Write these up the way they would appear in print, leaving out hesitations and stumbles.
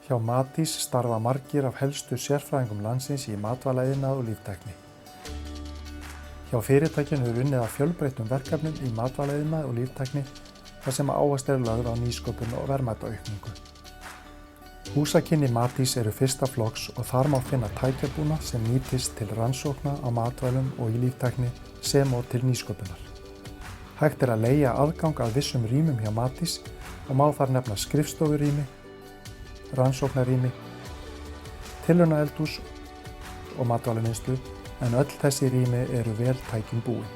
Hjá Matís starfa margir af helstu sérfræðingum landsins í matvælaiðnaði og líftækni. Hjá fyrirtækinu er unnið að fjölbreyttum verkefnum í matvælaiðnaði og líftækni þar sem áhersla er lögð á nýsköpun og verðmætaaukningu. Húsakynni Matís eru fyrsta flokks og þar má finna tækjabúnað sem nýtist til rannsókna á matvælum og í líftækni sem og til nýsköpunar. Hægt er að leigja aðgang að vissum rýmum hjá Matís og má þar nefna skrifstofurými, rannsóknarrými, tilraunaeldhús og matvælavinnslu, en öll þessi rými eru vel tækjum búin.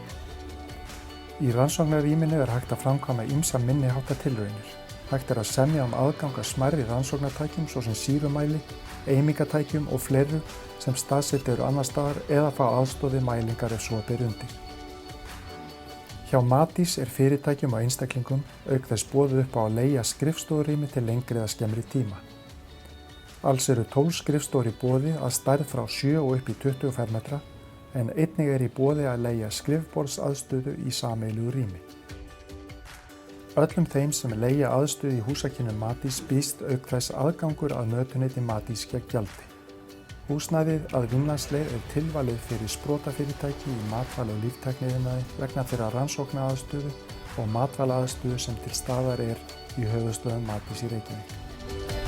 Í rannsóknarrýminu er hægt að framkvæma ýmsar minni háttar tilraunir. Hægt er að semja aðgang að smærri rannsóknartækjum svo sem sýrumæli, eimingatækjum og fleiru sem staðsett eru annars staðar eða fá aðstoð við mælingar ef svo ber undir. Hjá Matís er fyrirtækjum og einstaklingum auk þess boðið upp á að leigja skrifstofurými til lengri eða skemmri tíma. Alls eru 12 skrifstofur í boði að stærð frá 7 og upp í 20 fermetra en einnig er í boði að leigja skrifborðsaðstöðu í sameiginlegu rými. Öllum þeim sem leigja aðstöðu í húsakynnum Matís býðst auk þess aðgangur að mötuneyti Matís gegn gjaldi. Húsnæðið að Vínlandsleið er tilvalið fyrir sprotafyrirtæki í matvæla- og líftækniiðnaði vegna þeirra rannsóknaraðstöðu og matvælaaðstöðu sem til staðar er í höfuðstöðvum Matís í Reykjavík.